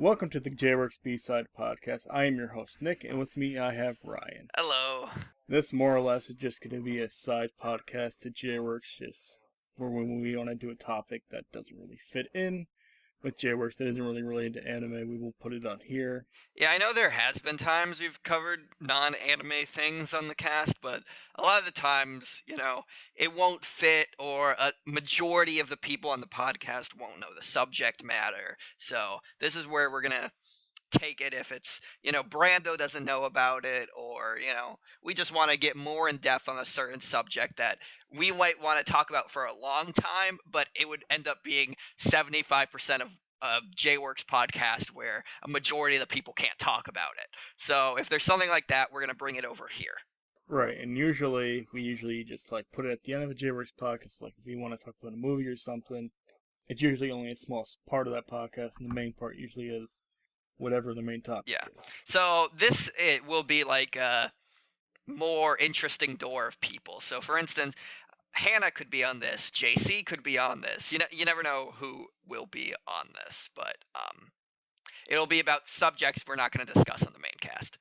Welcome to the J-Works B-Side podcast. I am your host, Nick, and with me I have Ryan. Hello. This more or less is just going to be a side podcast to J-Works, just where when we want to do a topic that doesn't really fit in with J-Works, that isn't really related to anime, we will put it on here. Yeah, I know there has been times we've covered non-anime things on the cast, but a lot of the times, it won't fit, or a majority of the people on the podcast won't know the subject matter. So this is where we're gonna take it if it's, Brando doesn't know about it, or, we just want to get more in depth on a certain subject that we might want to talk about for a long time, but it would end up being 75% of a J-Works podcast where a majority of the people can't talk about it. So if there's something like that, we're going to bring it over here. Right, and we usually just put it at the end of a J-Works podcast, like if we want to talk about a movie or something, it's usually only a small part of that podcast, and the main part usually is whatever the main topic is. So it will be like a more interesting door of people. So for instance, Hannah could be on this, JC could be on this. You never know who will be on this, but it'll be about subjects we're not going to discuss on the main cast.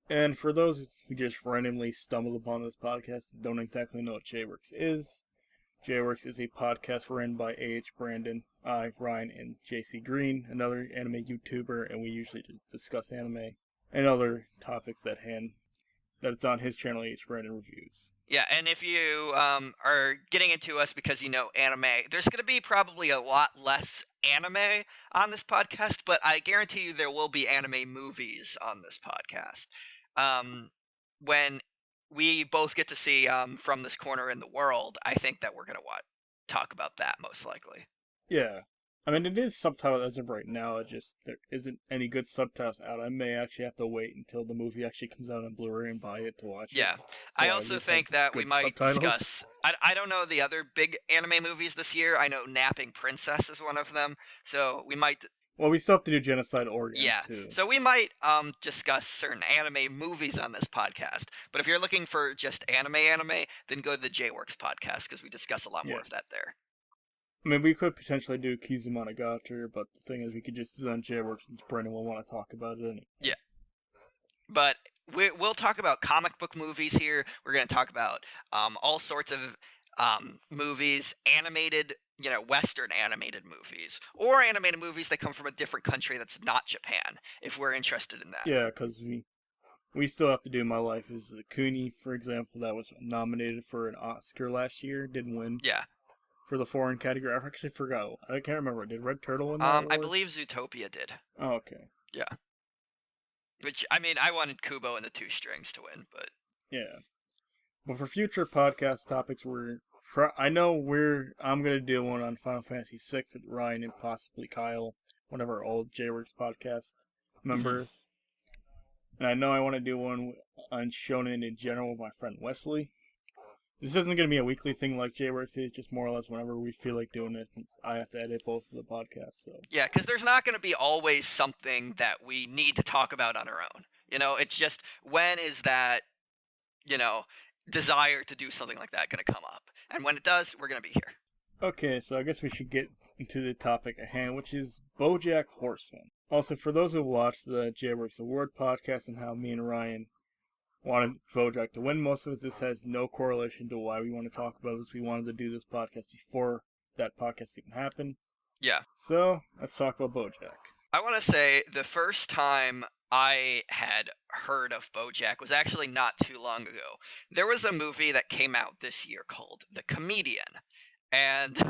And for those who just randomly stumbled upon this podcast and don't exactly know what J-Works is a podcast run by A.H. Brandon, I, Ryan, and JC Green, another anime YouTuber, and we usually discuss anime and other topics at hand. That it's on his channel, A.H. Brandon Reviews. Yeah, and if you are getting into us because you know anime, there's going to be probably a lot less anime on this podcast, but I guarantee you there will be anime movies on this podcast. When we both get to see From This Corner in the World, I think that we're going to talk about that most likely. Yeah. I mean, it is subtitled as of right now. It just there isn't any good subtitles out. I may actually have to wait until the movie actually comes out on Blu-ray and buy it to watch it. Yeah, so I also think that we might discuss. I don't know the other big anime movies this year. I know Napping Princess is one of them, so we might. Well, we still have to do Genocide Oregon, too. So we might discuss certain anime movies on this podcast. But if you're looking for just anime, then go to the J-Works podcast because we discuss a lot more of that there. I mean, we could potentially do Kizumonogatari, but the thing is, we could just do it on J-Works since Brendan will want to talk about it anyway. Yeah. But we'll talk about comic book movies here. We're going to talk about all sorts of movies, animated, Western animated movies, or animated movies that come from a different country that's not Japan, if we're interested in that. Yeah, because we still have to do My Life as a Kuni, for example, that was nominated for an Oscar last year, didn't win. Yeah. For the foreign category, I actually forgot. I can't remember. Did Red Turtle win that award? I believe Zootopia did. Oh, okay. Yeah. Which, I mean, I wanted Kubo and the Two Strings to win, but... Yeah. But for future podcast topics, I'm going to do one on Final Fantasy VI with Ryan and possibly Kyle, one of our old J-Works podcast members. And I know I want to do one on Shonen in general with my friend Wesley. This isn't going to be a weekly thing like J-Works is, just more or less whenever we feel like doing it, since I have to edit both of the podcasts. So yeah, because there's not going to be always something that we need to talk about on our own. It's just, when is that, desire to do something like that going to come up? And when it does, we're going to be here. Okay, so I guess we should get into the topic at hand, which is Bojack Horseman. Also, for those who watched the J-Works Award podcast and how me and Ryan wanted Bojack to win most of it, this has no correlation to why we want to talk about this. We wanted to do this podcast before that podcast even happened. Yeah. So, let's talk about Bojack. I want to say the first time I had heard of Bojack was actually not too long ago. There was a movie that came out this year called The Comedian, and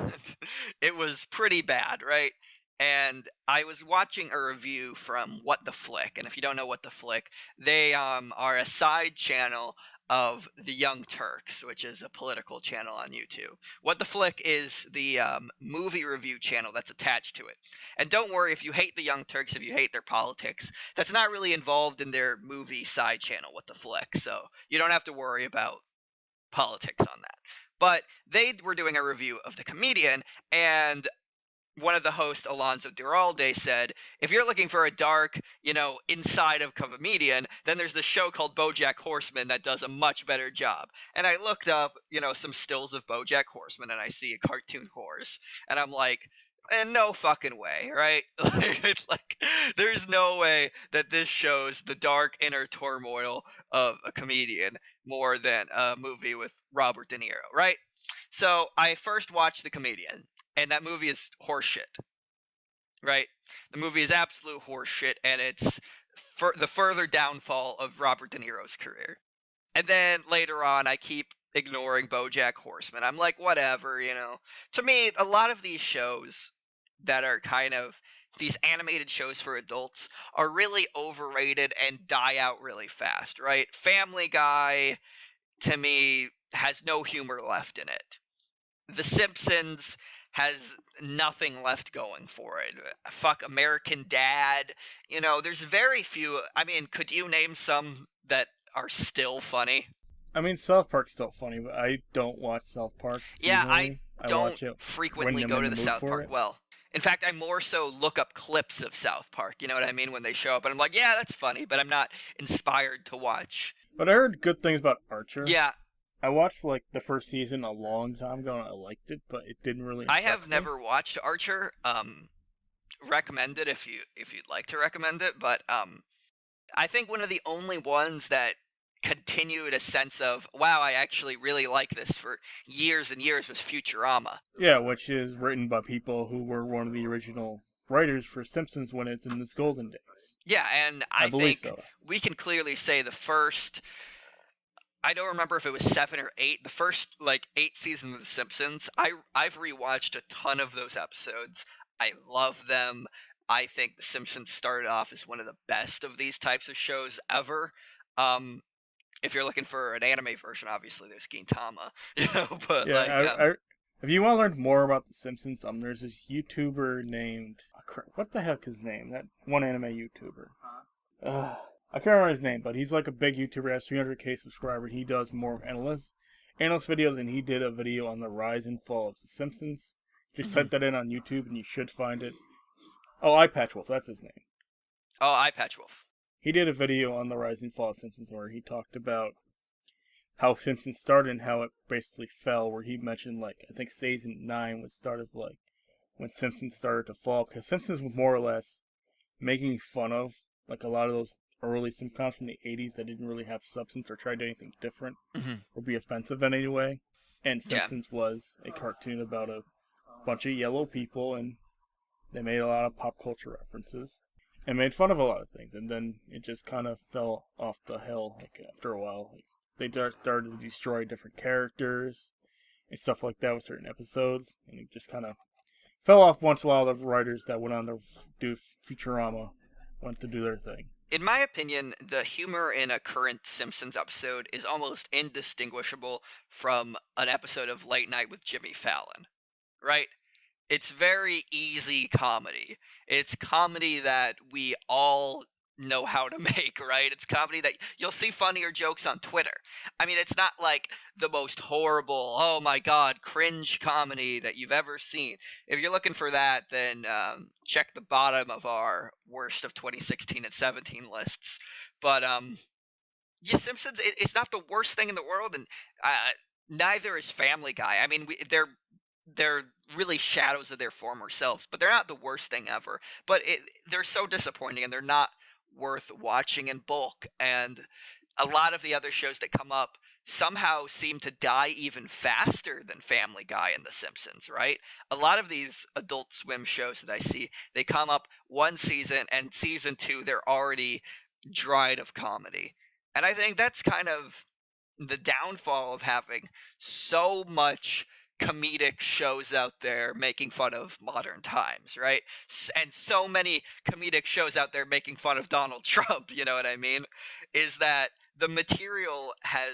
it was pretty bad, right? And I was watching a review from What the Flick, and if you don't know What the Flick, they are a side channel of the Young Turks, which is a political channel on YouTube. What the Flick is the movie review channel that's attached to it. And don't worry if you hate the Young Turks, if you hate their politics, that's not really involved in their movie side channel, What the Flick, so you don't have to worry about politics on that. But they were doing a review of The Comedian, and one of the hosts, Alonso Duralde, said, if you're looking for a dark, inside of comedian, then there's this show called Bojack Horseman that does a much better job. And I looked up, some stills of Bojack Horseman, and I see a cartoon horse. And I'm like, in no fucking way, right? Like, it's like there's no way that this shows the dark inner turmoil of a comedian more than a movie with Robert De Niro, right? So I first watched The Comedian, and that movie is horseshit, right? The movie is absolute horseshit, and it's the further downfall of Robert De Niro's career. And then later on, I keep ignoring BoJack Horseman. I'm like, whatever, you know. To me, a lot of these shows that are kind of these animated shows for adults are really overrated and die out really fast, right? Family Guy, to me, has no humor left in it. The Simpsons has nothing left going for it. Fuck American Dad. You know, there's very few. I mean, could you name some that are still funny? I mean, South Park's still funny, but I don't watch South Park Yeah, I seasonally. I don't watch it when frequently I'm go in to the the mood South for Park. it. Well, in fact, I more so look up clips of South Park. You know what I mean? When they show up, and I'm like, yeah, that's funny, but I'm not inspired to watch. But I heard good things about Archer. Yeah, I watched like the first season a long time ago and I liked it, but it didn't really I impress have me. never watched Archer. Recommend it if you'd like to recommend it, but I think one of the only ones that continued a sense of wow, I actually really like this for years and years was Futurama. Yeah, which is written by people who were one of the original writers for Simpsons when it's in its golden days. Yeah, and I I believe think so. we can clearly say the first, I don't remember if it was 7 or 8, the first like 8 seasons of The Simpsons. I've rewatched a ton of those episodes. I love them. I think The Simpsons started off as one of the best of these types of shows ever. Um, if you're looking for an anime version, obviously there's Gintama, you know. But Yeah, like, if you want to learn more about The Simpsons, there's this YouTuber named what the heck is his name? That one anime YouTuber. I can't remember his name, but he's like a big YouTuber, has 300k subscribers. He does more analyst videos, and he did a video on the rise and fall of The Simpsons. Just type that in on YouTube, and you should find it. Oh, Eye Patch Wolf, that's his name. oh, Eye Patch Wolf. He did a video on the rise and fall of Simpsons where he talked about how Simpsons started and how it basically fell. Where he mentioned like I think season 9 was started like when Simpsons started to fall because Simpsons was more or less making fun of like a lot of those early sitcoms from the 80s that didn't really have substance or tried anything different or be offensive in any way. And Yeah. Simpsons was a cartoon about a bunch of yellow people, and they made a lot of pop culture references and made fun of a lot of things. And then it just kind of fell off the hill like after a while. Like, they started to destroy different characters and stuff like that with certain episodes, and it just kind of fell off once a lot of the writers that went on to do Futurama went to do their thing. In my opinion, the humor in a current Simpsons episode is almost indistinguishable from an episode of Late Night with Jimmy Fallon, right? It's very easy comedy. It's comedy that we all know how to make, right? It's comedy that you'll see funnier jokes on Twitter. I mean, it's not like the most horrible, oh my god, cringe comedy that you've ever seen. If you're looking for that, then check the bottom of our worst of 2016 and 17 lists. But yeah, Simpsons, it's not the worst thing in the world, and neither is Family Guy. I mean, they're really shadows of their former selves, but they're not the worst thing ever. But they're so disappointing, and they're not worth watching in bulk. And a lot of the other shows that come up somehow seem to die even faster than Family Guy and The Simpsons, right? A lot of these Adult Swim shows that I see, they come up one season, and season 2, they're already dried of comedy. And I think that's kind of the downfall of having so much comedic shows out there making fun of modern times, right? And so many comedic shows out there making fun of Donald Trump, you know what I mean? Is that the material has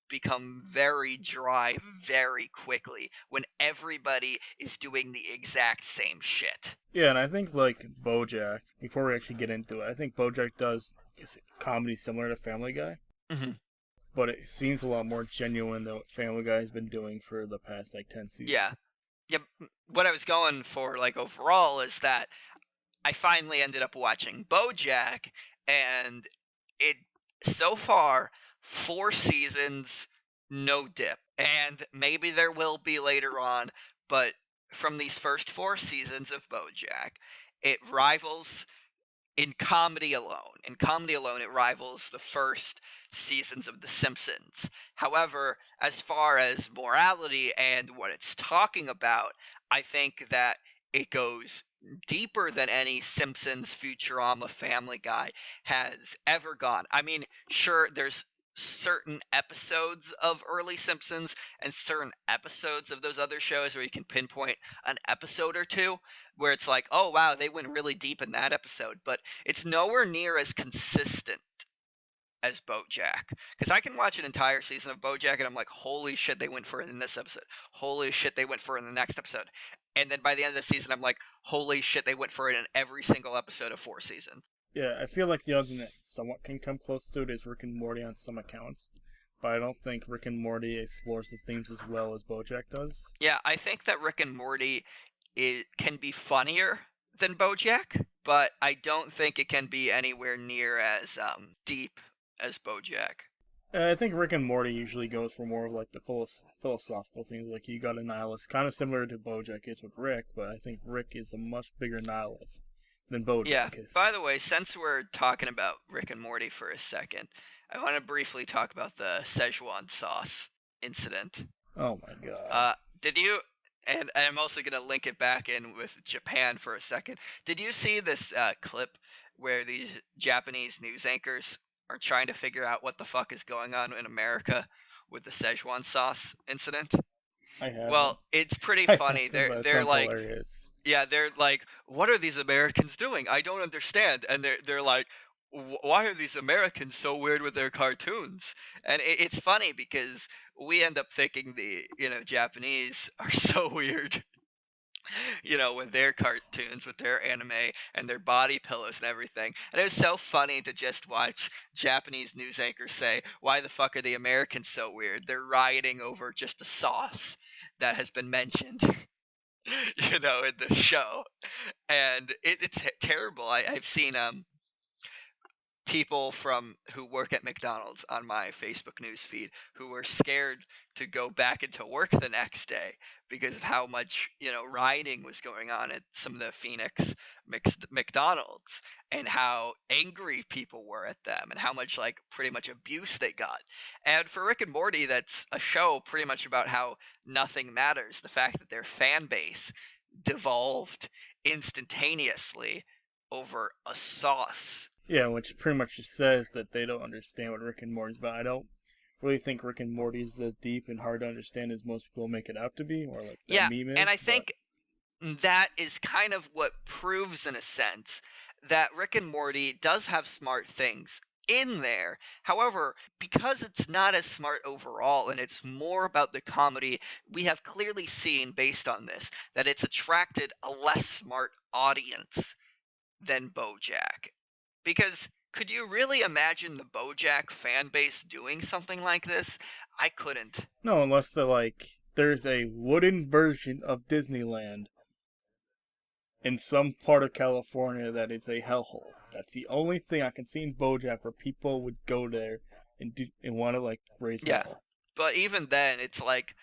become very dry very quickly when everybody is doing the exact same shit. Yeah, and I think like BoJack, before we actually get into it, I think BoJack does comedy similar to Family Guy. Mm-hmm. But it seems a lot more genuine than what Family Guy has been doing for the past like 10 seasons. Yeah. Yeah, what I was going for like overall is that I finally ended up watching BoJack, and it so far 4 seasons, no dip, and maybe there will be later on, but from these first 4 seasons of BoJack, it rivals in comedy alone. In comedy alone, it rivals the first seasons of The Simpsons. However, as far as morality and what it's talking about, I think that it goes deeper than any Simpsons, Futurama, Family Guy has ever gone. I mean, sure, there's certain episodes of early Simpsons and certain episodes of those other shows where you can pinpoint an episode or two where it's like, oh wow, they went really deep in that episode, but it's nowhere near as consistent as BoJack. Because I can watch an entire season of BoJack and I'm like, holy shit, they went for it in this episode. Holy shit, they went for it in the next episode. And then by the end of the season, I'm like, holy shit, they went for it in every single episode of 4 seasons. Yeah, I feel like the only thing that somewhat can come close to it is Rick and Morty on some accounts, but I don't think Rick and Morty explores the themes as well as BoJack does. Yeah, I think that Rick and Morty can be funnier than BoJack, but I don't think it can be anywhere near as deep as BoJack. I think Rick and Morty usually goes for more of like the philosophical things, like you got a nihilist, kind of similar to BoJack is with Rick, but I think Rick is a much bigger nihilist than BoJack Yeah, is. by the way, since we're talking about Rick and Morty for a second, I want to briefly talk about the Szechuan sauce incident. Oh my god. Did you, and I'm also going to link it back in with Japan for a second. Did you see this clip where these Japanese news anchors are trying to figure out what the fuck is going on in America with the Szechuan sauce incident? I haven't. Well, it's pretty I funny. haven't, but it They're sounds like, hilarious. yeah, they're like, what are these Americans doing? I don't understand. And they're like, why are these Americans so weird with their cartoons? And it's funny because we end up thinking the Japanese are so weird, with their cartoons, with their anime and their body pillows and everything. And it was so funny to just watch Japanese news anchors say, why the fuck are the Americans so weird? They're rioting over just a sauce that has been mentioned. In the show, and it's terrible. I've seen people who work at McDonald's on my Facebook news feed who were scared to go back into work the next day because of how much rioting was going on at some of the Phoenix McDonald's, and how angry people were at them and how much like pretty much abuse they got. And for Rick and Morty, that's a show pretty much about how nothing matters. The fact that their fan base devolved instantaneously over a sauce. Yeah, which pretty much just says that they don't understand what Rick and Morty's about. I don't really think Rick and Morty is as deep and hard to understand as most people make it out to be, or like that Yeah, meme is. and I think that is kind of what proves, in a sense, that Rick and Morty does have smart things in there. However, because it's not as smart overall and it's more about the comedy, we have clearly seen, based on this, that it's attracted a less smart audience than BoJack. Because could you really imagine the BoJack fan base doing something like this? I couldn't. No, unless they're like, there's a wooden version of Disneyland in some part of California that is a hellhole. That's the only thing I can see in BoJack where people would go there and want to like raise hell. But even then, it's like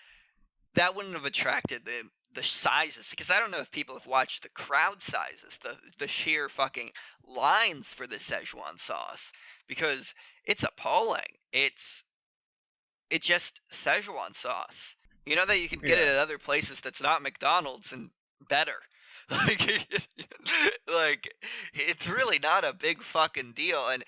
that wouldn't have attracted the sizes, because I don't know if people have watched the crowd sizes, the sheer fucking lines for the Szechuan sauce, because it's appalling. It's just Szechuan sauce. You know that you can get it at other places that's not McDonald's and better. Like it's really not a big fucking deal. And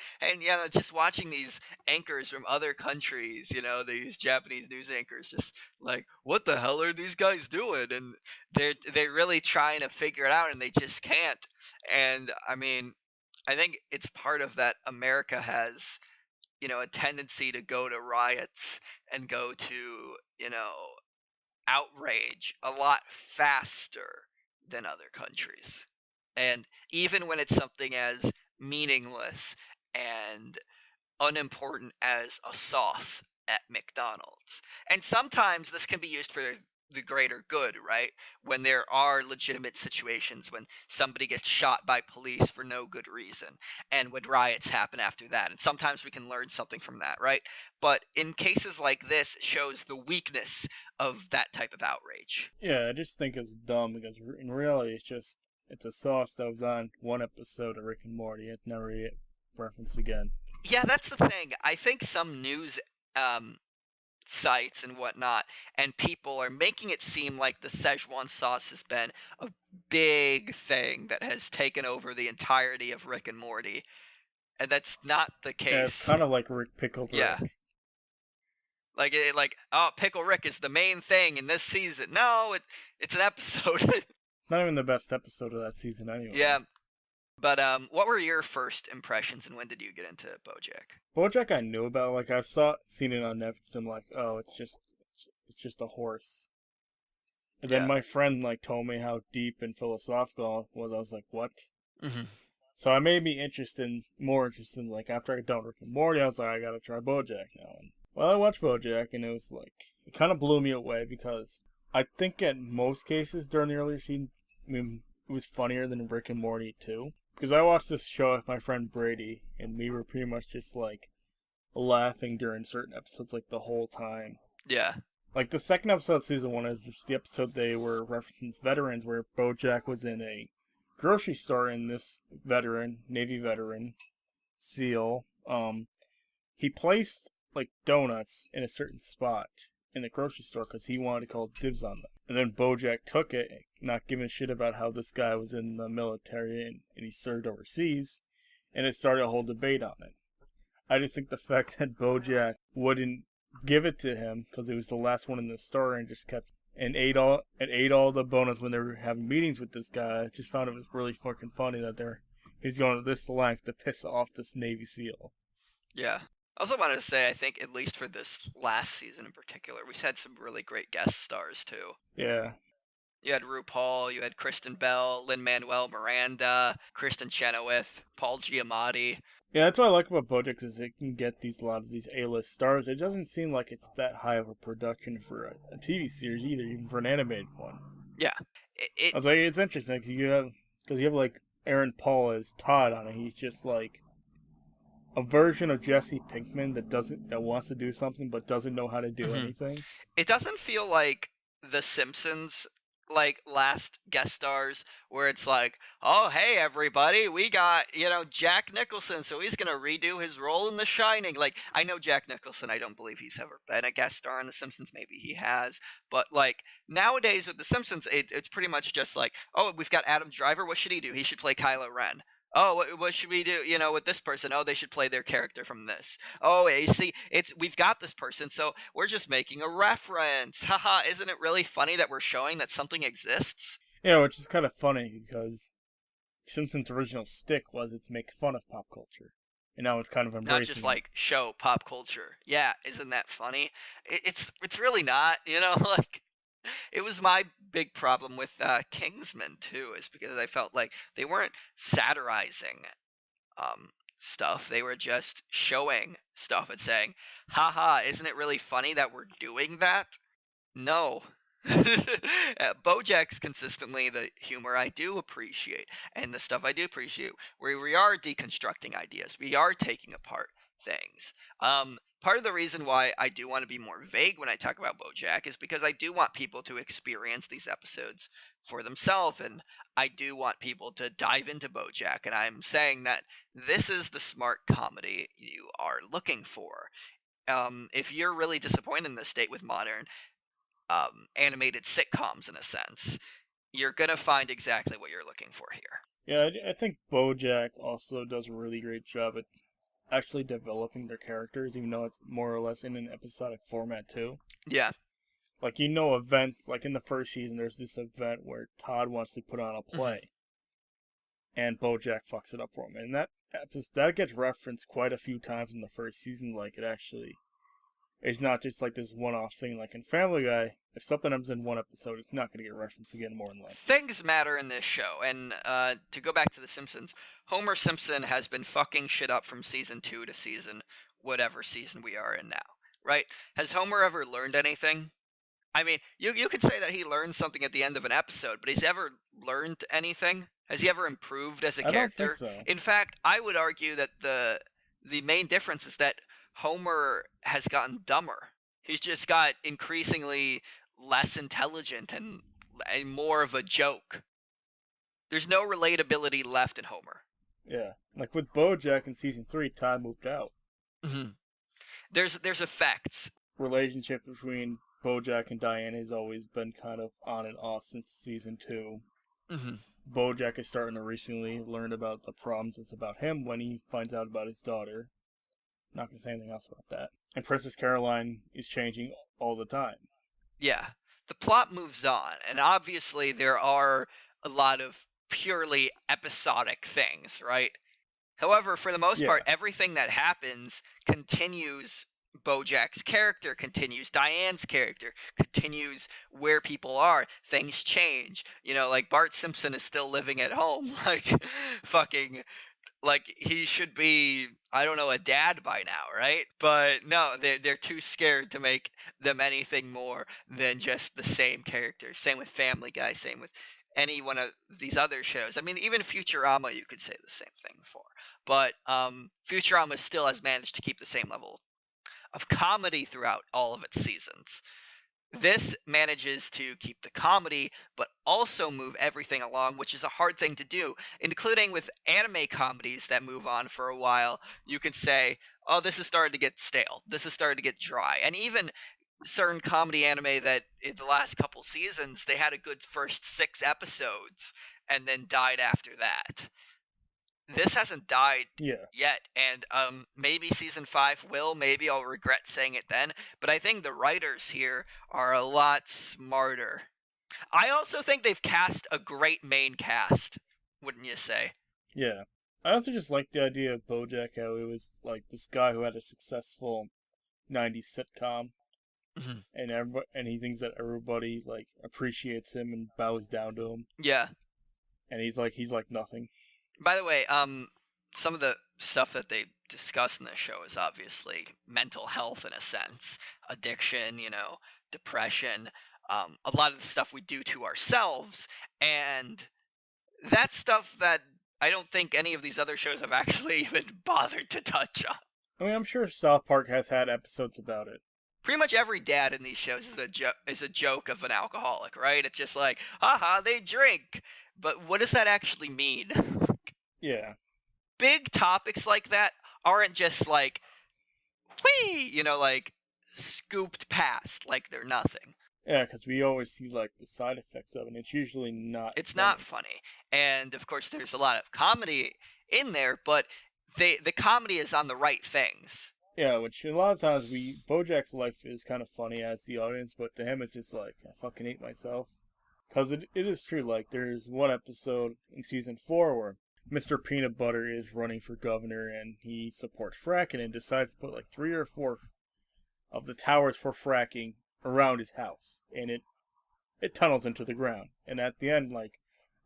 just watching these anchors from other countries, these Japanese news anchors, just like, what the hell are these guys doing? And they're really trying to figure it out and they just can't. And I mean, I think it's part of that America has a tendency to go to riots and go to outrage a lot faster than other countries. And even when it's something as meaningless and unimportant as a sauce at McDonald's. And sometimes this can be used for the greater good, right? When there are legitimate situations, when somebody gets shot by police for no good reason, and when riots happen after that. And sometimes we can learn something from that, right? But in cases like this, it shows the weakness of that type of outrage. Yeah, I just think it's dumb because in reality, it's a sauce that was on one episode of Rick and Morty. It's never yet referenced again. Yeah, that's the thing. I think some news um, sites and whatnot, and people are making it seem like the Szechuan sauce has been a big thing that has taken over the entirety of Rick and Morty, and that's not the Yeah, it's case. kind of like Pickled Yeah, Rick. like oh, Pickle Rick is the main thing in this season. No, it's an episode. Not even the best episode of that season, anyway. Yeah, but what were your first impressions, and when did you get into BoJack? BoJack, I knew about. Like, seen it on Netflix. And I'm like, oh, it's just a horse. And then Yeah. my friend like told me how deep and philosophical it was. I was like, what? Mm-hmm. So it made me more interested. Like after I done Rick and Morty, I was like, I gotta try BoJack now. And well, I watched BoJack, and it was like it kind of blew me away because I think in most cases during the earlier seasons, I mean, it was funnier than Rick and Morty too. Because I watched this show with my friend Brady, and we were pretty much just like laughing during certain episodes like the whole time. Yeah. Like the second episode of season 1 is just the episode they were referencing veterans, where BoJack was in a grocery store, and this Navy veteran, SEAL, he placed like donuts in a certain spot in the grocery store because he wanted to call dibs on them. And then BoJack took it, not giving a shit about how this guy was in the military and he served overseas, and it started a whole debate on it. I just think the fact that BoJack wouldn't give it to him because he was the last one in the store and just kept and ate all the bonus when they were having meetings with this guy. I just found it was really fucking funny that he's going to this length to piss off this Navy SEAL. Yeah. I also wanted to say, I think, at least for this last season in particular, we had some really great guest stars, too. Yeah. You had RuPaul, you had Kristen Bell, Lin-Manuel Miranda, Kristen Chenoweth, Paul Giamatti. Yeah, that's what I like about BoJack is it can get a lot of these A-list stars. It doesn't seem like it's that high of a production for a TV series either, even for an animated one. Yeah. I was like, it's interesting because you have like Aaron Paul as Todd on it. He's just like a version of Jesse Pinkman that wants to do something but doesn't know how to do anything. It doesn't feel like The Simpsons, like last guest stars, where it's like, oh hey everybody, we got Jack Nicholson, so he's gonna redo his role in The Shining. Like, I know Jack Nicholson, I don't believe he's ever been a guest star in The Simpsons. Maybe he has, but like nowadays with The Simpsons, it's pretty much just like, oh, we've got Adam Driver. What should he do? He should play Kylo Ren. Oh, what should we do? With this person? Oh, they should play their character from this. Oh, you see, we've got this person, so we're just making a reference. Haha, isn't it really funny that we're showing that something exists? Yeah, which is kind of funny because Simpsons' original stick was it's make fun of pop culture, and now it's kind of embracing. Not just like show pop culture. Yeah, isn't that funny? It's really not. Like it was my big problem with Kingsman too, is because I felt like they weren't satirizing stuff. They were just showing stuff and saying, haha, isn't it really funny that we're doing that? No. Bojack's consistently the humor I do appreciate, and the stuff I do appreciate, where we are deconstructing ideas, we are taking apart things. Part of the reason why I do want to be more vague when I talk about Bojack is because I do want people to experience these episodes for themselves, and I do want people to dive into Bojack, and I'm saying that this is the smart comedy you are looking for. If you're really disappointed in the state with modern animated sitcoms, in a sense, you're gonna find exactly what you're looking for here. Yeah, I think BoJack also does a really great job at actually developing their characters, even though it's more or less in an episodic format too. Yeah. Like events like in the first season, there's this event where Todd wants to put on a play, and BoJack fucks it up for him, and that gets referenced quite a few times in the first season. Like it actually. It's not just like this one-off thing. Like in Family Guy, if something happens in one episode, it's not going to get referenced again more than likely. Things matter in this show, and to go back to The Simpsons, Homer Simpson has been fucking shit up from season 2 to whatever season we are in now, right? Has Homer ever learned anything? I mean, you could say that he learned something at the end of an episode, but he's ever learned anything? Has he ever improved as a I don't think character? so. In fact, I would argue that the main difference is that Homer has gotten dumber. He's just got increasingly less intelligent and more of a joke. There's no relatability left in Homer. Yeah, like with BoJack in season 3, Todd moved out. Mm-hmm. There's effects. Relationship between BoJack and Diane has always been kind of on and off since season 2. Mm-hmm. BoJack is starting to recently learn about the problems that's about him when he finds out about his daughter. Not gonna say anything else about that. And Princess Caroline is changing all the time. Yeah, the plot moves on, and obviously there are a lot of purely episodic things, right? However, for the most Yeah, part, everything that happens continues. Bojack's character continues, Diane's character continues where people are. Things change. Like Bart Simpson is still living at home. Like, fucking, like he should be, I don't know, a dad by now, right? But no, they're too scared to make them anything more than just the same characters. Same with Family Guy, same with any one of these other shows. I mean, even Futurama you could say the same thing for. But Futurama still has managed to keep the same level of comedy throughout all of its seasons. This manages to keep the comedy, but also move everything along, which is a hard thing to do, including with anime comedies that move on for a while. You can say, oh, this has started to get stale. This has started to get dry. And even certain comedy anime that in the last couple seasons, they had a good first 6 episodes and then died after that. This hasn't died yeah, yet, and maybe season 5 will. Maybe I'll regret saying it then, but I think the writers here are a lot smarter. I also think they've cast a great main cast, wouldn't you say? yeah. I also just like the idea of BoJack, how it was like this guy who had a successful '90s sitcom, Mhm. and he thinks that everybody like appreciates him and bows down to him, Yeah. and he's like nothing. By the way, some of the stuff that they discuss in this show is obviously mental health in a sense, addiction, depression, a lot of the stuff we do to ourselves, and that's stuff that I don't think any of these other shows have actually even bothered to touch on. I mean, I'm sure South Park has had episodes about it. Pretty much every dad in these shows is a joke of an alcoholic, right? It's just like, haha, they drink. But what does that actually mean? Yeah, Big topics like that aren't just like, whee, like scooped past like they're nothing. yeah, because we always see like the side effects of it, and it's usually not It's not funny. funny. And of course there's a lot of comedy in there, but the comedy is on the right things. Yeah, which a lot of times BoJack's life is kind of funny as the audience, but to him it's just like I fucking hate myself. Cause it is true. Like there's one episode in season 4 where Mr. Peanut Butter is running for governor and he supports fracking and decides to put like 3 or 4 of the towers for fracking around his house, and it tunnels into the ground. And at the end, like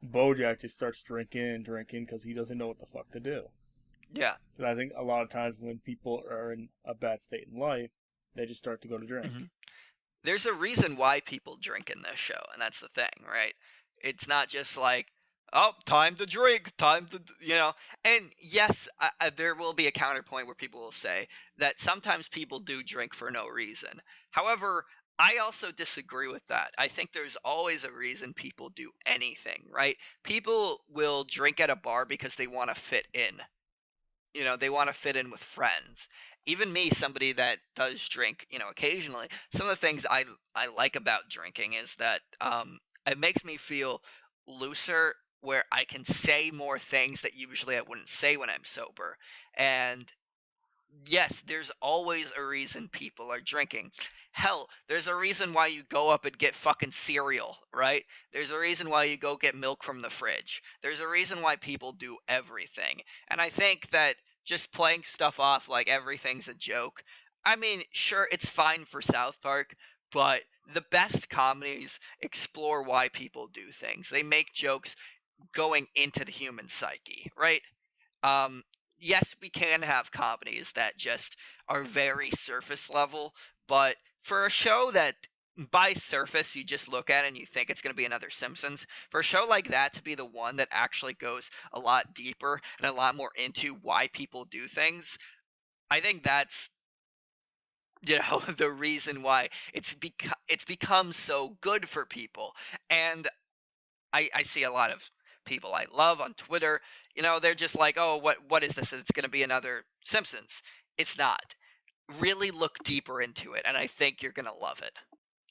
BoJack just starts drinking and drinking because he doesn't know what the fuck to do. Yeah. And I think a lot of times when people are in a bad state in life, they just start to go to drink. Hmm. There's a reason why people drink in this show, and that's the thing, right? It's not just like, oh, time to drink, time to, And yes, there will be a counterpoint where people will say that sometimes people do drink for no reason. However, I also disagree with that. I think there's always a reason people do anything, right? People will drink at a bar because they want to fit in. They want to fit in with friends. Even me, somebody that does drink, occasionally, some of the things I like about drinking is that it makes me feel looser, where I can say more things that usually I wouldn't say when I'm sober. And yes, there's always a reason people are drinking. Hell, there's a reason why you go up and get fucking cereal, right? There's a reason why you go get milk from the fridge. There's a reason why people do everything. And I think that just playing stuff off like everything's a joke, I mean, sure, it's fine for South Park, but the best comedies explore why people do things. They make jokes going into the human psyche, right? Um, yes, we can have comedies that just are very surface level, but for a show that by surface, you just look at it and you think it's going to be another Simpsons. For a show like that to be the one that actually goes a lot deeper and a lot more into why people do things, I think that's the reason why it's become so good for people. And I see a lot of people I love on Twitter, they're just like, oh, what is this? It's going to be another Simpsons. It's not. Really look deeper into it, and I think you're going to love it.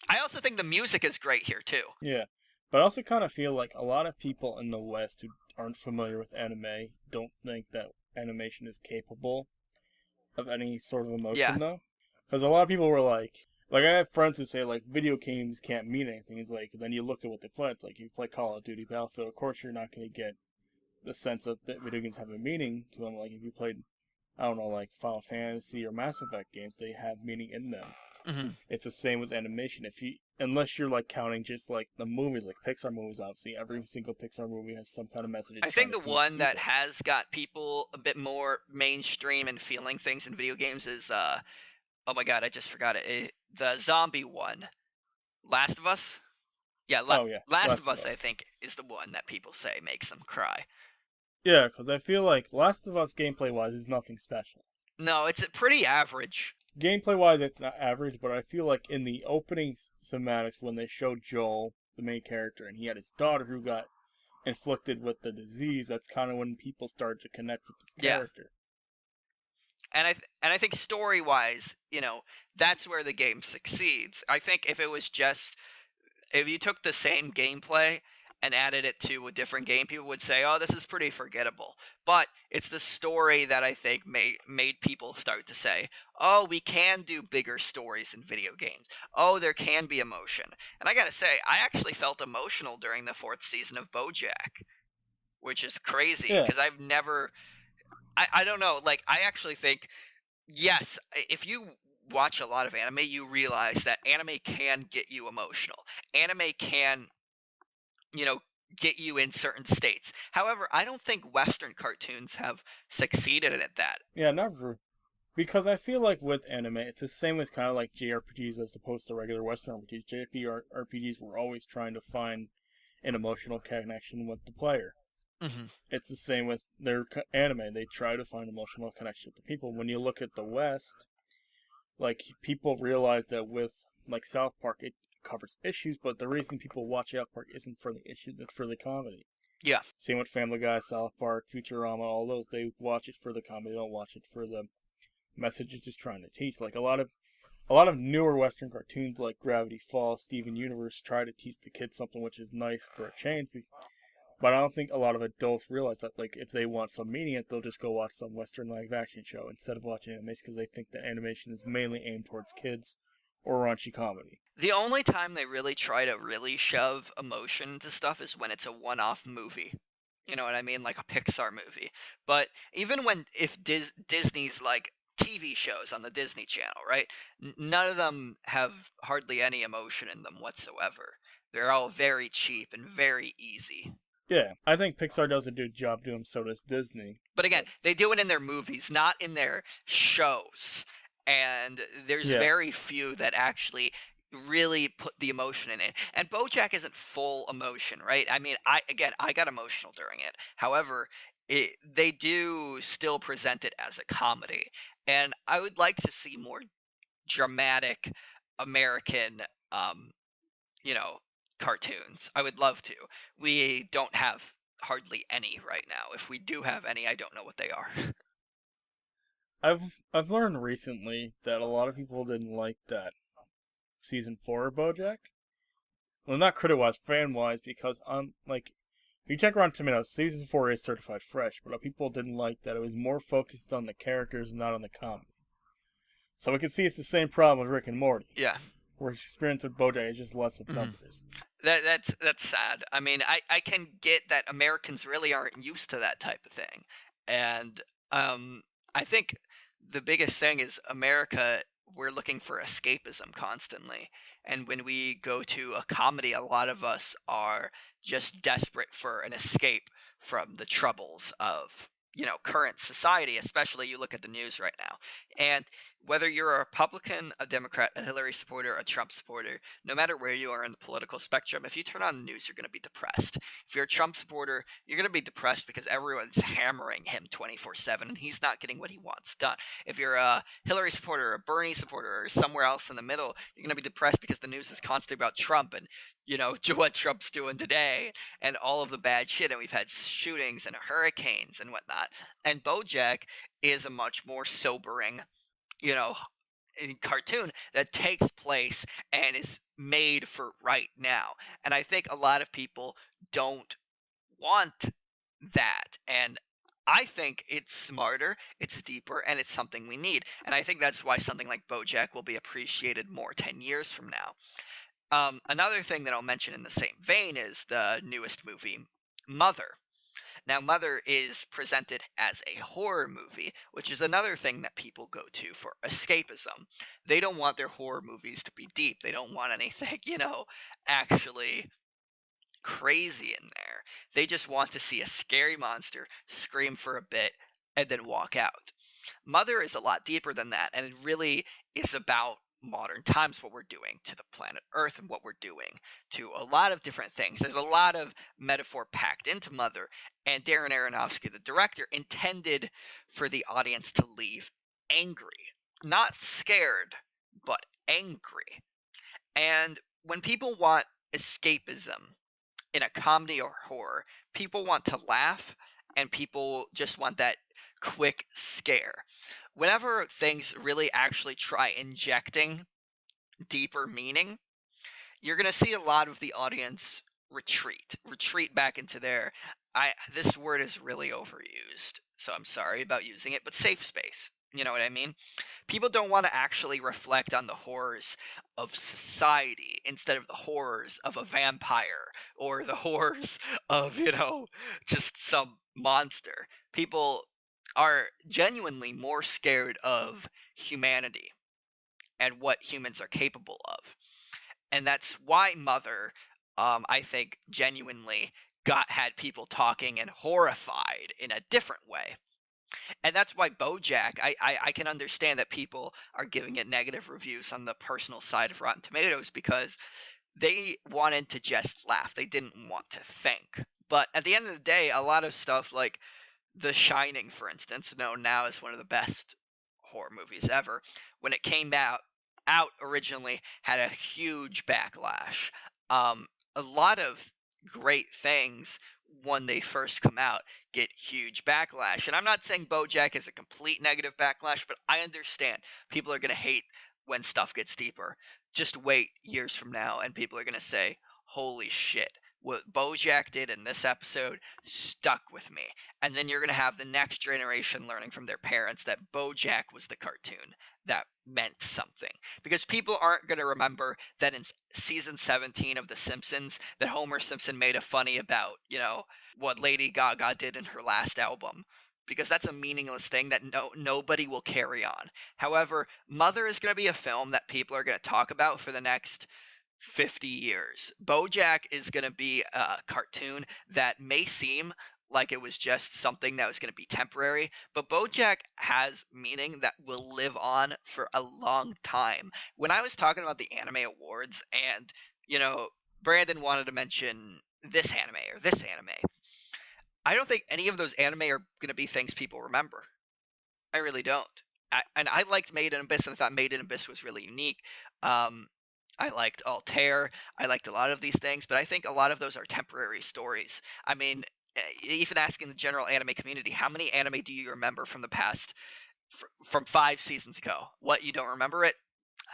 I also think the music is great here too. Yeah, but I also kind of feel like a lot of people in the West who aren't familiar with anime don't think that animation is capable of any sort of Yeah. emotion, though. Because a lot of people were like I have friends who say like video games can't mean anything. It's like then you look at what they play. It's like you play Call of Duty, Battlefield. Of course, you're not going to get the sense of that video games have a meaning to them. Like if you played, I don't know, like Final Fantasy or Mass Effect games, they have meaning in them. Hmm. It's the same with animation. If you unless you're like counting just like the movies, like Pixar movies, obviously every single Pixar movie has some kind of message I it's trying think to the teach one that people. has got people a bit more mainstream and feeling things in video games is oh my god, I just forgot it. The zombie one, Last of Us. Yeah, Oh yeah, Last of Last of Us, I Us. think, is the one that people say makes them cry. Yeah, because I feel like Last of Us gameplay wise is nothing special. No, it's pretty average. Gameplay wise, it's not average, but I feel like in the opening cinematics when they showed Joel, the main character, and he had his daughter who got inflicted with the disease, that's kind of when people started to connect with this Yeah, character. and I think story wise, that's where the game succeeds. I think if you took the same gameplay and added it to a different game, people would say, "Oh, this is pretty forgettable." But it's the story that I think made people start to say, "Oh, we can do bigger stories in video games. Oh, there can be emotion." And I gotta say, I actually felt emotional during the fourth season of BoJack, which is crazy Yeah, because I've never. I don't know. Like, I actually think yes, if you watch a lot of anime, you realize that anime can get you emotional. Anime can you know, get you in certain states. However, I don't think Western cartoons have succeeded at that. yeah, never. Because I feel like with anime, it's the same with kind of like JRPGs as opposed to regular Western RPGs. JRPGs were always trying to find an emotional connection with the player. Hmm. It's the same with their anime. They try to find emotional connection with the people. When you look at the West, like people realize that with like South Park, it covers issues, but the reason people watch South Park isn't for the issues; it's for the comedy. Yeah, Same with Family Guy, South Park, Futurama, all those. They watch it for the comedy. They don't watch it for the message it's just trying to teach. Like a lot of newer Western cartoons like Gravity Falls, Steven Universe try to teach the kids something which is nice for a change. But I don't think a lot of adults realize that, like, if they want some meaning, they'll just go watch some Western live action show instead of watching animation because they think that animation is mainly aimed towards kids or raunchy comedy. the only time they really try to really shove emotion into stuff is when it's a one-off movie. You know what I mean? Like a Pixar movie. But even when if Disney's like TV shows on the Disney Channel, right? None of them have hardly any emotion in them whatsoever. They're all very cheap and very easy. Yeah, I think Pixar does a good job doing so does Disney. But again, But they do it in their movies, not in their shows. And there's yeah, very few that actually really put the emotion in it. And BoJack isn't full emotion, right? I mean, I got emotional during it. However, they do still present it as a comedy, and I would like to see more dramatic American, um, you know, cartoons. I would love to. We don't have hardly any right now. If we do have any, I don't know what they are. I've learned recently that a lot of people didn't like that season 4 of BoJack. Well, not critic wise, fan wise, because like if you check Rotten Tomatoes, season 4 is certified fresh, but people didn't like that it was more focused on the characters and not on the comedy. So we can see it's the same problem with Rick and Morty, Yeah. where experience with BoJack is just less of Hmm. numbers. That's sad. I mean, I can get that Americans really aren't used to that type of thing, and I think the biggest thing is America. We're looking for escapism constantly, and when we go to a comedy, a lot of us are just desperate for an escape from the troubles of current society. Especially, you look at the news right now, and whether you're a Republican, a Democrat, a Hillary supporter, a Trump supporter, no matter where you are in the political spectrum, if you turn on the news, you're going to be depressed. If you're a Trump supporter, you're going to be depressed because everyone's hammering him 24/7 and he's not getting what he wants done. If you're a Hillary supporter, a Bernie supporter, or somewhere else in the middle, you're going to be depressed because the news is constantly about Trump and, what Trump's doing today and all of the bad shit. And we've had shootings and hurricanes and whatnot. And Bojack is a much more sobering, you know, cartoon that takes place and is made for right now. And I think a lot of people don't want that. And I think it's smarter, it's deeper, and it's something we need. And I think that's why something like Bojack will be appreciated more 10 years from now. Another thing that I'll mention in the same vein is the newest movie, Mother. Now, Mother is presented as a horror movie, which is another thing that people go to for escapism. They don't want their horror movies to be deep. They don't want anything, actually crazy in there. They just want to see a scary monster scream for a bit and then walk out. Mother is a lot deeper than that, and it really is about modern times, what we're doing to the planet Earth and what we're doing to a lot of different things. There's a lot of metaphor packed into Mother, and Darren Aronofsky, the director, intended for the audience to leave angry, not scared, but angry. And when people want escapism in a comedy or horror, people want to laugh and people just want that quick scare. Whenever things really actually try injecting deeper meaning, you're going to see a lot of the audience retreat back into their this word is really overused, so I'm sorry about using it, but safe space. You know what I mean? People don't want to actually reflect on the horrors of society instead of the horrors of a vampire or the horrors of, just some monster. People are genuinely more scared of humanity and what humans are capable of. And that's why Mother, I think, genuinely had people talking and horrified in a different way. And that's why Bojack, I can understand that people are giving it negative reviews on the personal side of Rotten Tomatoes because they wanted to just laugh. They didn't want to think. But at the end of the day, a lot of stuff like The Shining, for instance, known now as one of the best horror movies ever, when it came out originally had a huge backlash. A lot of great things when they first come out get huge backlash. And I'm not saying Bojack is a complete negative backlash, but I understand people are going to hate when stuff gets deeper. Just wait years from now and people are going to say, holy shit, what Bojack did in this episode stuck with me. And then you're going to have the next generation learning from their parents that Bojack was the cartoon that meant something. Because people aren't going to remember that in season 17 of The Simpsons that Homer Simpson made a funny about, what Lady Gaga did in her last album. Because that's a meaningless thing that nobody will carry on. However, Mother is going to be a film that people are going to talk about for the next 50 years. Bojack is going to be a cartoon that may seem like it was just something that was going to be temporary, but Bojack has meaning that will live on for a long time. When I was talking about the anime awards and, Brandon wanted to mention this anime or this anime, I don't think any of those anime are going to be things people remember. I really don't. And I liked Made in Abyss, and I thought Made in Abyss was really unique. I liked Altair. I liked a lot of these things, but I think a lot of those are temporary stories. I mean, even asking the general anime community, how many anime do you remember from the past, from 5 seasons ago? What, you don't remember it?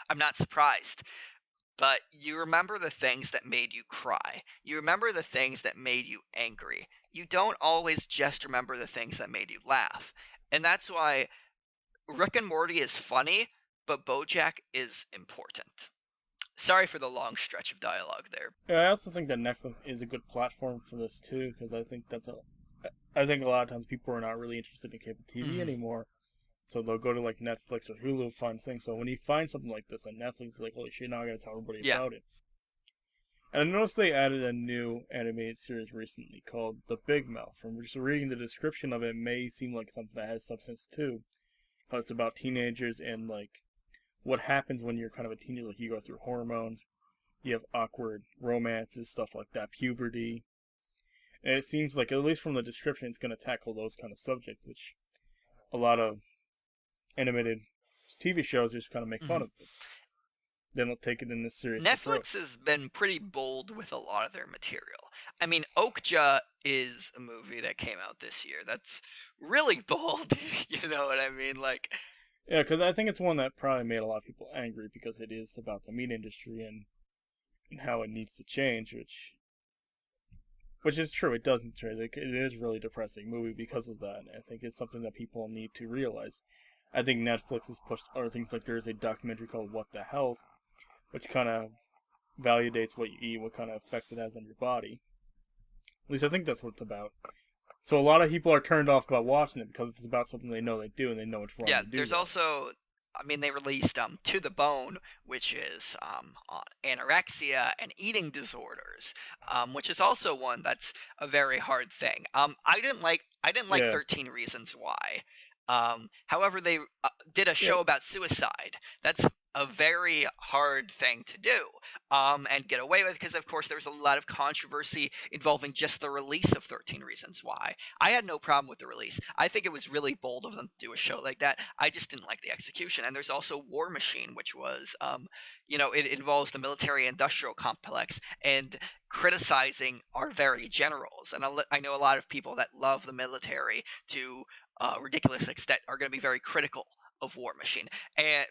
I'm not surprised. But you remember the things that made you cry. You remember the things that made you angry. You don't always just remember the things that made you laugh. And that's why Rick and Morty is funny, but Bojack is important. Sorry for the long stretch of dialogue there. Yeah, I also think that Netflix is a good platform for this too, because I think I think a lot of times people are not really interested in cable TV anymore, so they'll go to like Netflix or Hulu to find things. So when you find something like this on Netflix, it's like, holy shit, now I gotta tell everybody about it. And I noticed they added a new animated series recently called The Big Mouth. From just reading the description of it may seem like something that has substance too. how it's about teenagers and like what happens when you're kind of a teenager. Like you go through hormones, you have awkward romances, stuff like that, puberty, and it seems like at least from the description, it's going to tackle those kind of subjects, which a lot of animated TV shows just kind of make fun Mhm. of it. They don't take it in this serious Netflix approach. has been pretty bold with a lot of their material. I mean, Okja is a movie that came out this year. That's really bold. You know what I mean? Like, Yeah, because I think it's one that probably made a lot of people angry because it is about the meat industry and how it needs to change, which is true. It doesn't change. It is a really depressing movie because of that. I think it's something that people need to realize. I think Netflix has pushed other things like there's a documentary called What the Health, which kind of validates what you eat, what kind of effects it has on your body. At least I think that's what it's about. So a lot of people are turned off about watching it because it's about something they know they do and they know it's wrong yeah, to do there's that. also, I mean, they released To the Bone, which is on anorexia and eating disorders, which is also one that's a very hard thing. I didn't like Yeah, 13 Reasons Why. However, they did a yeah, show about suicide. That's a very hard thing to do, and get away with, because of course there was a lot of controversy involving just the release of 13 Reasons Why. I had no problem with the release. I think it was really bold of them to do a show like that. I just didn't like the execution. And there's also War Machine, which was, it involves the military-industrial complex and criticizing our very generals. And I know a lot of people that love the military to ridiculous extent are going to be very critical of War Machine.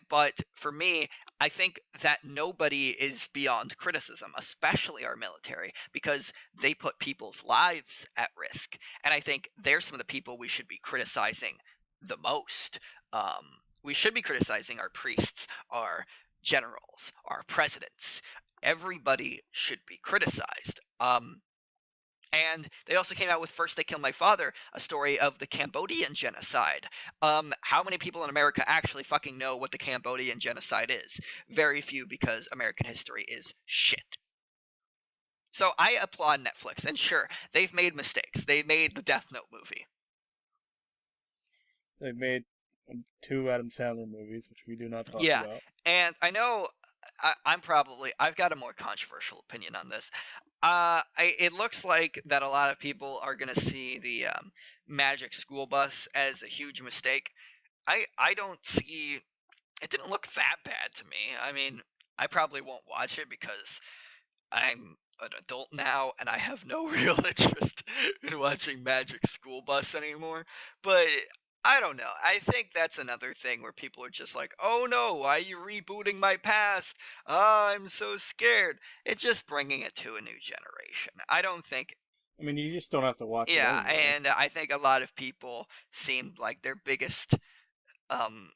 But for me, I think that nobody is beyond criticism, especially our military, because they put people's lives at risk. And I think they're some of the people we should be criticizing the most. Um, we should be criticizing our priests, our generals, our presidents. Everybody should be criticized. And they also came out with First They Killed My Father, a story of the Cambodian genocide. How many people in America actually fucking know what the Cambodian genocide is? Very few, because American history is shit. So I applaud Netflix, and sure, they've made mistakes. They made the Death Note movie. they made two Adam Sandler movies, which we do not talk Yeah, about. and I know I've got a more controversial opinion on this. It looks like that a lot of people are gonna see the Magic School Bus as a huge mistake. I don't see. It didn't look that bad to me. I mean, I probably won't watch it because I'm an adult now and I have no real interest in watching Magic School Bus anymore. But I don't know. I think that's another thing where people are just like, "Oh no, why are you rebooting my past? I'm so scared." It's just bringing it to a new generation. I don't think. I mean, you just don't have to watch it Yeah, anyway. and I think a lot of people seemed like their biggest um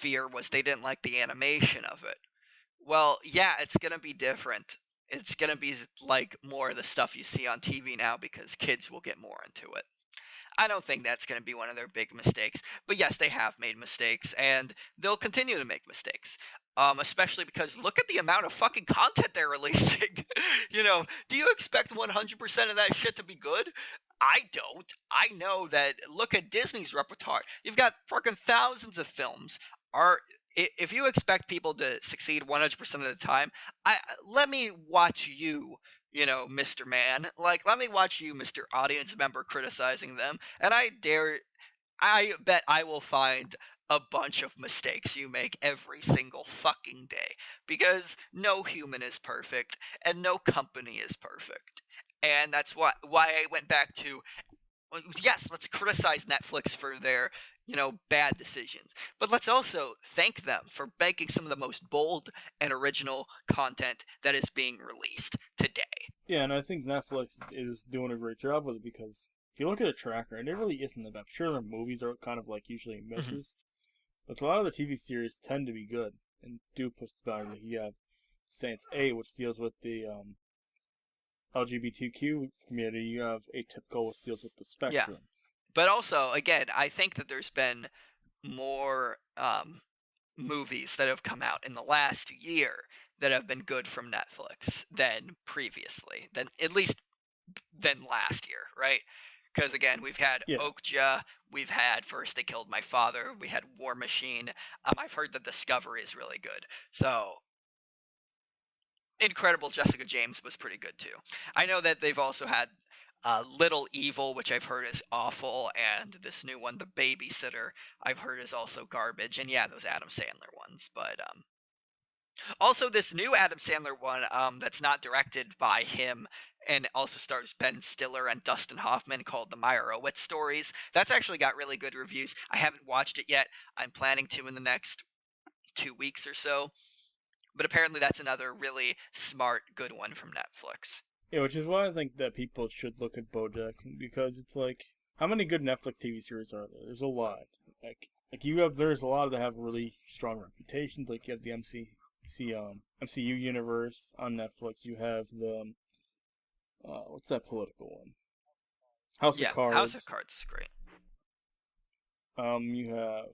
fear was they didn't like the animation of it. Well, yeah, it's gonna be different. It's gonna be like more of the stuff you see on TV now, because kids will get more into it. I don't think that's going to be one of their big mistakes. But yes, they have made mistakes, and they'll continue to make mistakes. Especially because look at the amount of fucking content they're releasing. Do you expect 100% of that shit to be good? I don't. I know that. Look at Disney's repertoire. You've got fucking thousands of films. Are If you expect people to succeed 100% of the time, I let me watch you, Mr. Man. Like, let me watch you, Mr. Audience Member, criticizing them, and I bet I will find a bunch of mistakes you make every single fucking day, because no human is perfect and no company is perfect. And that's why I went back to, well, yes, let's criticize Netflix for their, bad decisions, but let's also thank them for making some of the most bold and original content that is being released today. Yeah, and I think Netflix is doing a great job with it because if you look at a tracker, and it really isn't the best. Sure, their movies are kind of like usually Mhm. misses, but a lot of the TV series tend to be good and do push the boundary. Like you have Saints 8, which deals with the LGBTQ community. You have Atypical, which deals with the Yeah, spectrum. but also, again, I think that there's been more movies that have come out in the last year that have been good from Netflix than previously, than at least than last year, right? Because again, we've had Yeah, Okja, we've had First They Killed My Father, we had War Machine. I've heard that Discovery is really good. So Incredible Jessica James was pretty good too. I know that they've also had Little Evil, which I've heard is awful, and this new one, The Babysitter, I've heard is also garbage. And yeah, those Adam Sandler ones. But also this new Adam Sandler one that's not directed by him and also stars Ben Stiller and Dustin Hoffman called The Meyerowitz Stories. That's actually got really good reviews. I haven't watched it yet. I'm planning to in the next 2 weeks or so. But apparently that's another really smart, good one from Netflix. yeah, which is why I think that people should look at BoJack, because it's like, how many good Netflix TV series are there? There's a lot. There's a lot that have really strong reputations. Like you have the MCU universe on Netflix. You have the what's that political one? House of Yeah, Cards. House of Cards is great. You have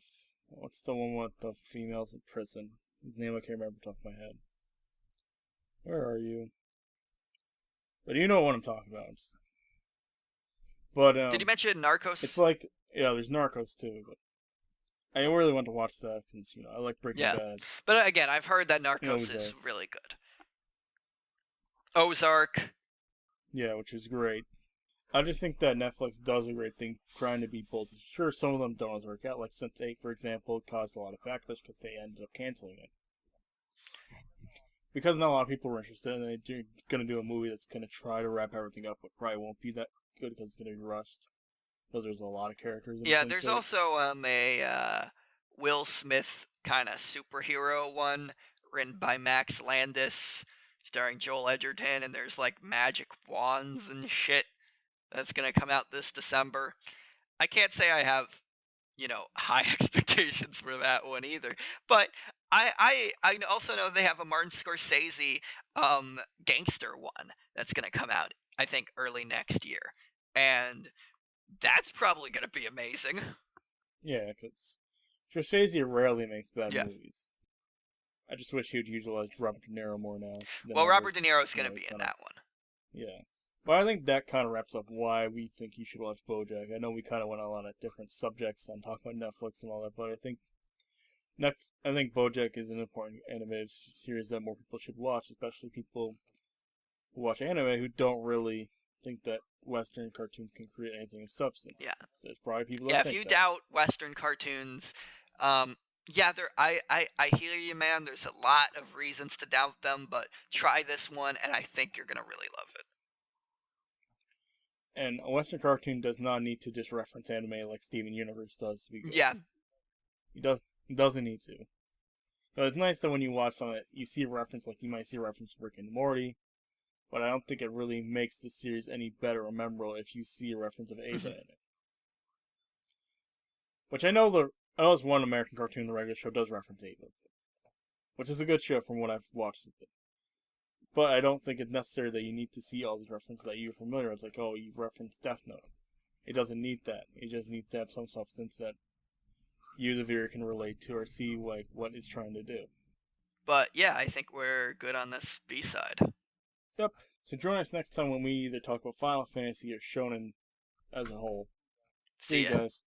what's the one with the females in prison? His name I can't remember off the top of my head. Where are you? But you know what I'm talking about. But Did you mention Narcos? it's like, yeah, there's Narcos too, but I really want to watch that since I like Breaking Yeah. Bad. But again, I've heard that Narcos is Ozark. really good. Ozark. Yeah, which is great. I just think that Netflix does a great thing trying to be bold. Sure, some of them don't always work out. Like Sense8, for example, caused a lot of backlash because they ended up canceling it. Because not a lot of people were interested, and they're going to do a movie that's going to try to wrap everything up, but probably won't be that good because it's going to be rushed. Because there's a lot of characters in Yeah, Sense8. there's also a Will Smith kind of superhero one written by Max Landis, starring Joel Edgerton, and there's like magic wands and shit that's gonna come out this December. I can't say I have, high expectations for that one either. But I also know they have a Martin Scorsese gangster one that's gonna come out, I think, early next year. And that's probably gonna be amazing. Yeah, because Scorsese rarely makes bad Yeah. movies. I just wish he would utilize Robert De Niro more now. Well, ever. Robert De Niro's gonna He's be in kinda- that one. Yeah. But I think that kind of wraps up why we think you should watch BoJack. I know we kind of went on a lot of different subjects and talked about Netflix and all that, but I think BoJack is an important animated series that more people should watch, especially people who watch anime who don't really think that Western cartoons can create anything of substance. Yeah. So there's probably people that Yeah, if think you that. doubt Western cartoons, yeah, I hear you, man. There's a lot of reasons to doubt them, but try this one, and I think you're gonna really love it. And a Western cartoon does not need to just reference anime like Steven Universe does to be good. Yeah. He doesn't need to. But it's nice that when you watch something, you see a reference, like you might see a reference to Rick and Morty, but I don't think it really makes the series any better or memorable if you see a reference of Asia in it. Which I know there's one American cartoon, the regular show, does reference Asia, which is a good show from what I've watched of it. But I don't think it's necessary that you need to see all these references that you're familiar with, like, oh, you referenced Death Note. It doesn't need that. It just needs to have some substance that you, the viewer, can relate to or see like what it's trying to do. But yeah, I think we're good on this B-side. Yep. So join us next time when we either talk about Final Fantasy or Shonen as a whole. See you ya. guys.